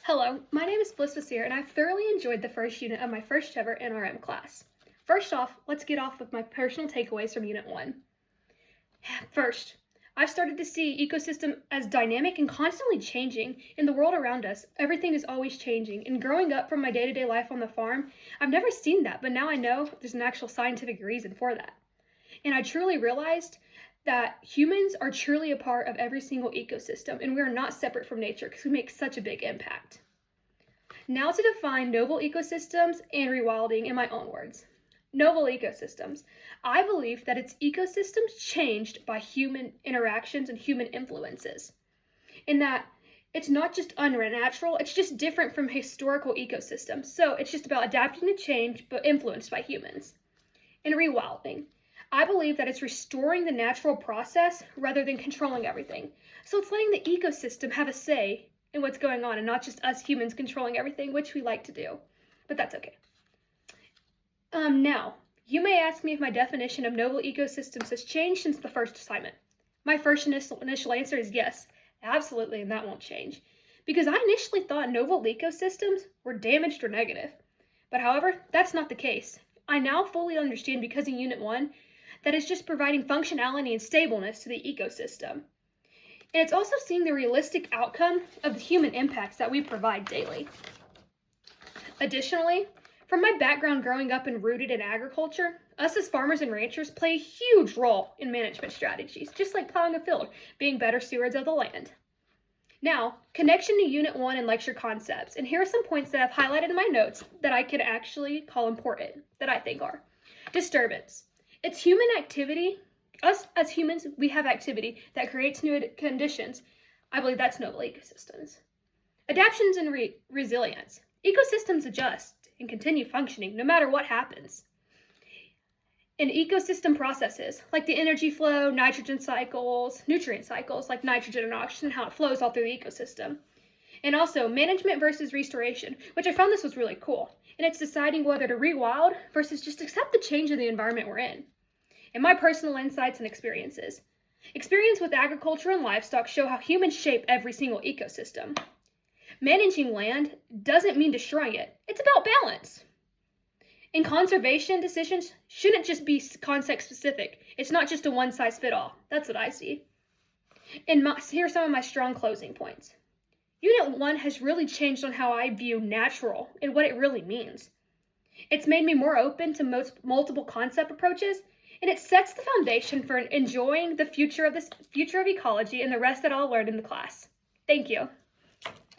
Hello, my name is Bliss Vasir, and I've thoroughly enjoyed the first unit of my first ever NRM class. First off, let's get off with my personal takeaways from Unit 1. First, I've started to see ecosystem as dynamic and constantly changing. In the world around us, everything is always changing, and growing up from my day-to-day life on the farm, I've never seen that, but now I know there's an actual scientific reason for that. And I truly realized that humans are truly a part of every single ecosystem, and we are not separate from nature because we make such a big impact. Now to define novel ecosystems and rewilding in my own words. Novel ecosystems. I believe that it's ecosystems changed by human interactions and human influences. In that it's not just unnatural, it's just different from historical ecosystems. So it's just about adapting to change, but influenced by humans. In rewilding, I believe that it's restoring the natural process rather than controlling everything. So it's letting the ecosystem have a say in what's going on and not just us humans controlling everything, which we like to do. But that's okay. Now, you may ask me if my definition of novel ecosystems has changed since the first assignment. My first initial answer is yes, absolutely, and that won't change. Because I initially thought novel ecosystems were damaged or negative. But however, that's not the case. I now fully understand, because in Unit 1, that it's just providing functionality and stableness to the ecosystem. And it's also seeing the realistic outcome of the human impacts that we provide daily. Additionally, from my background growing up and rooted in agriculture, us as farmers and ranchers play a huge role in management strategies, just like plowing a field, being better stewards of the land. Now, connection to Unit 1 and lecture concepts, and here are some points that I've highlighted in my notes that I could actually call important, that I think are. Disturbance. It's human activity. Us as humans, we have activity that creates new conditions. I believe that's noble ecosystems. Adaptations and resilience. Ecosystems adjust and continue functioning no matter what happens. In ecosystem processes, like the energy flow, nitrogen cycles, nutrient cycles, like nitrogen and oxygen, how it flows all through the ecosystem. And also management versus restoration, which I found this was really cool. And it's deciding whether to rewild versus just accept the change in the environment we're in. And my personal insights and experiences. Experience with agriculture and livestock show how humans shape every single ecosystem. Managing land doesn't mean destroying it. It's about balance. And conservation decisions shouldn't just be context specific. It's not just a one-size-fits-all. That's what I see. And here are some of my strong closing points. Unit 1 has really changed on how I view natural and what it really means. It's made me more open to multiple concept approaches, and it sets the foundation for enjoying the future of ecology and the rest that I'll learn in the class. Thank you.